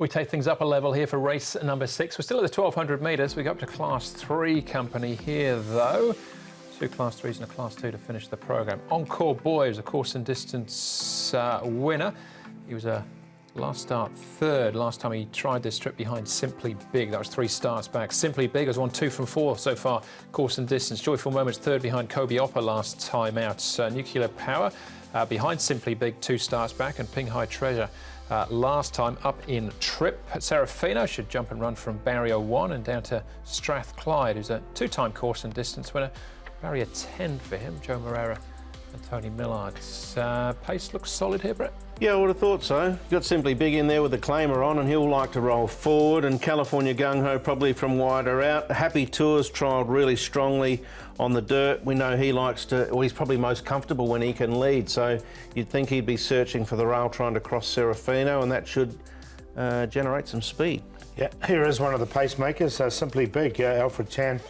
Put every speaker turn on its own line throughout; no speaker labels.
We take things up a level here for race number 6. We're still at the 1200 metres. We go up to Class 3 company here, though. 2 Class 3s and a Class 2 to finish the programme. Encore Boy was a course and distance winner. He was a last start third last time he tried this trip behind Simply Big. That was 3 starts back. Simply Big has won 2 from 4 so far, course and distance. Joyful Moments third behind Kobe Oppa last time out. Nuclear Power behind Simply Big 2 starts back, and Ping Hai Treasure last time up in trip. Serafino should jump and run from barrier 1 and down to Strathclyde, who's a 2-time course and distance winner. Barrier 10 for him, Joe Moreira and Tony Millard's. Pace looks solid here, Brett.
Yeah, I would have thought so. You've got Simply Big in there with the claimer on, and he'll like to roll forward, and California Gung Ho probably from wider out. Happy Tours trialled really strongly on the dirt. We know he likes to, well, he's probably most comfortable when he can lead, so you'd think he'd be searching for the rail trying to cross Serafino, and that should generate some speed.
Yeah, here is one of the pacemakers, Simply Big, Alfred Chan,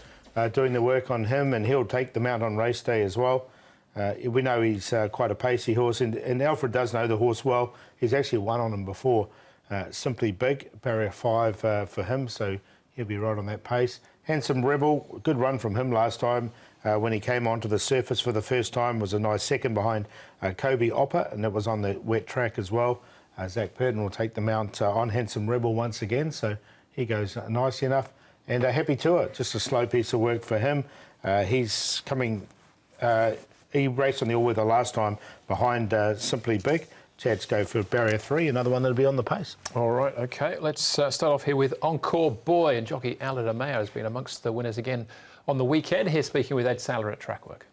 doing the work on him, and he'll take them out on race day as well. We know he's quite a pacey horse, and Alfred does know the horse well. He's actually won on him before. Simply Big, barrier 5 for him, so he'll be right on that pace. Handsome Rebel, good run from him last time when he came onto the surface for the first time. Was a nice second behind Kobe Oppa, and that was on the wet track as well. Zach Purden will take them out on Handsome Rebel once again, so he goes nicely enough. And Happy Tour, just a slow piece of work for him. He's coming... He raced on the all-weather last time behind Simply Big. Chads go for barrier 3, another one that'll be on the pace.
All right, OK. Let's start off here with Encore Boy, and jockey Alida Mayo has been amongst the winners again on the weekend. Here speaking with Ed Saller at Trackwork.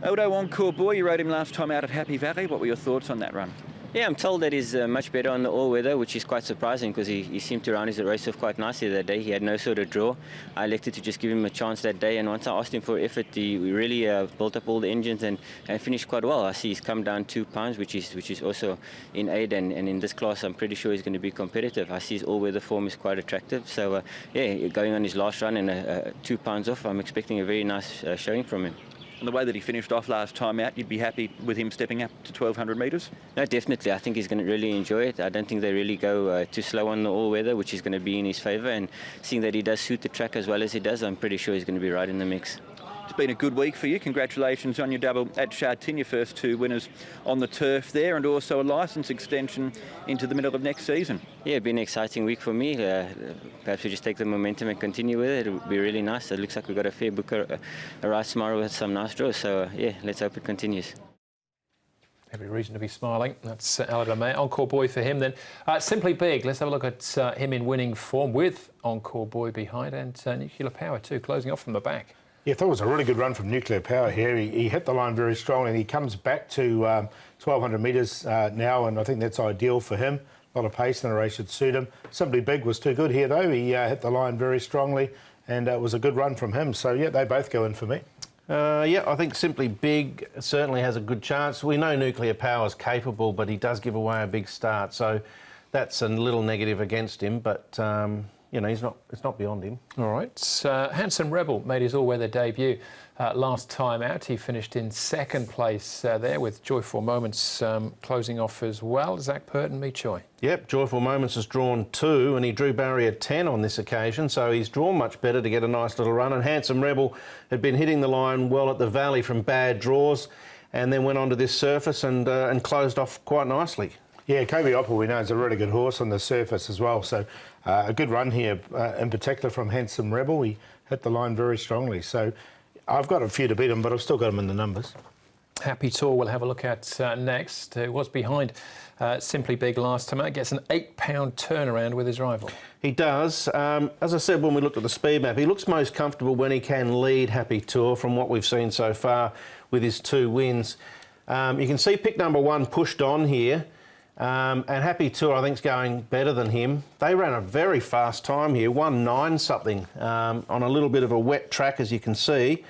Aldo, Encore Boy, you rode him last time out at Happy Valley. What were your thoughts on that run?
Yeah, I'm told that he's much better on the all-weather, which is quite surprising because he seemed to round his race off quite nicely that day. He had no sort of draw. I elected to just give him a chance that day, and once I asked him for effort, he really built up all the engines and finished quite well. I see he's come down 2 pounds, which is also in aid, and in this class I'm pretty sure he's going to be competitive. I see his all-weather form is quite attractive, so yeah, going on his last run and 2 pounds off, I'm expecting a very nice showing from him.
And the way that he finished off last time out, you'd be happy with him stepping up to 1200 metres?
No, definitely. I think he's going to really enjoy it. I don't think they really go too slow on the all-weather, which is going to be in his favour. And seeing that he does suit the track as well as he does, I'm pretty sure he's going to be right in the mix.
It's been a good week for you. Congratulations on your double at Sha Tin, your first 2 winners on the turf there, and also a licence extension into the middle of next season. Yeah, it's been an exciting week for me. Perhaps we just take the momentum and continue with it. It would be really nice. It looks like we've got a fair book a race tomorrow with some nice draws. So yeah, let's hope it continues.
Every reason to be smiling. That's Alida Mayo. Encore Boy for him then. Simply Big, let's have a look at him in winning form with Encore Boy behind, and Nuclear Power too, closing off from the back.
Yeah, I thought it was a really good run from Nuclear Power here. He hit the line very strongly, and he comes back to 1200 metres now, and I think that's ideal for him. A lot of pace in the race should suit him. Simply Big was too good here, though. He hit the line very strongly, and it was a good run from him. So, yeah, they both go in for me.
Yeah, I think Simply Big certainly has a good chance. We know Nuclear Power is capable, but he does give away a big start, so that's a little negative against him, but... you know, it's not beyond him.
All right. Handsome Rebel made his all-weather debut last time out. He finished in 2nd place there with Joyful Moments closing off as well. Zach Purden, Me Choi.
Yep, Joyful Moments has drawn 2, and he drew barrier 10 on this occasion, so he's drawn much better to get a nice little run. And Handsome Rebel had been hitting the line well at the Valley from bad draws, and then went onto this surface and closed off quite nicely.
Yeah, Kobe Oppa, we know, is a really good horse on the surface as well. So a good run here, in particular from Handsome Rebel. He hit the line very strongly. So I've got a few to beat him, but I've still got him in the numbers. Happy
Tour we'll have a look at next. He was behind Simply Big last time out. Gets an 8-pound turnaround with his rival.
He does. As I said when we looked at the speed map, he looks most comfortable when he can lead Happy Tour from what we've seen so far with his 2 wins. You can see pick number 1 pushed on here. And Happy Tour, I think, is going better than him. They ran a very fast time here, 1.9 something, on a little bit of a wet track, as you can see.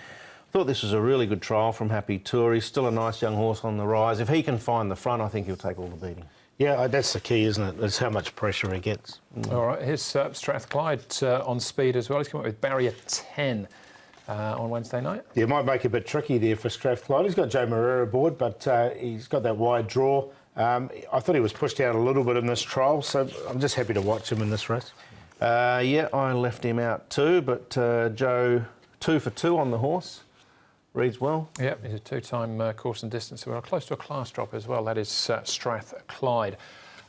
Thought this was a really good trial from Happy Tour. He's still a nice young horse on the rise. If he can find the front, I think he'll take all the beating.
Yeah, that's the key, isn't it? It's how much pressure he gets.
All right, here's Strathclyde on speed as well. He's come up with barrier 10. On Wednesday night.
Yeah, it might make it a bit tricky there for Strathclyde. He's got Joe Moreira aboard, but he's got that wide draw. I thought he was pushed out a little bit in this trial, so I'm just happy to watch him in this race.
Yeah, I left him out too, but Joe, 2 for 2 on the horse. Reads well.
Yep, he's a 2-time course and distance winner, close to a class drop as well. That is Strathclyde.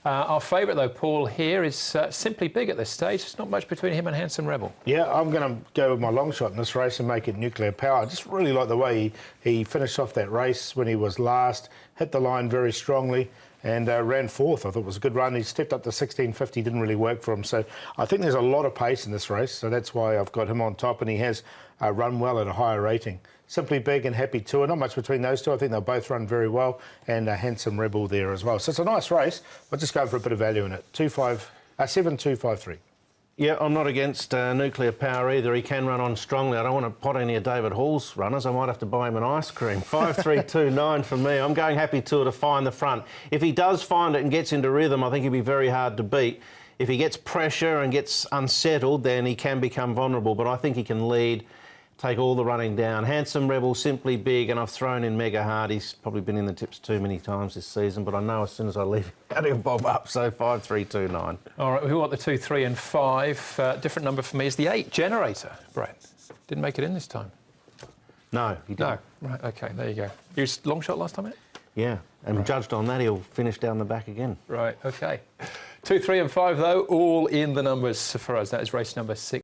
Our favourite, though, Paul, here is Simply Big at this stage. There's not much between him and Handsome Rebel.
Yeah, I'm going to go with my long shot in this race and make it Nuclear Power. I just really like the way he finished off that race when he was last, hit the line very strongly and ran fourth. I thought it was a good run. He stepped up to 16.50, didn't really work for him. So I think there's a lot of pace in this race, so that's why I've got him on top, and he has run well at a higher rating. Simply Big and Happy Tour, not much between those two. I think they'll both run very well, and a Handsome Rebel there as well. So it's a nice race. I'll just go for a bit of value in it. 7-2-5-3.
Yeah, I'm not against Nuclear Power either. He can run on strongly. I don't want to pot any of David Hall's runners. I might have to buy him an ice cream. 5-3-2-9 for me. I'm going Happy Tour to find the front. If he does find it and gets into rhythm, I think he'll be very hard to beat. If he gets pressure and gets unsettled, then he can become vulnerable. But I think he can lead, take all the running down. Handsome Rebel, Simply Big, and I've thrown in Mega Hard. He's probably been in the tips too many times this season, but I know as soon as I leave him out, he'll bob up. So 5-3-2-9. All
right, we want the 2, 3 and 5. Different number for me is the 8, Generator. Brett, didn't make it in this time.
No, he didn't.
No, right, OK, there you go. You was long shot last time, mate?
Yeah, and right. Judged on that, he'll finish down the back again.
Right, OK. 2, 3 and 5, though, all in the numbers for us. That is race number 6.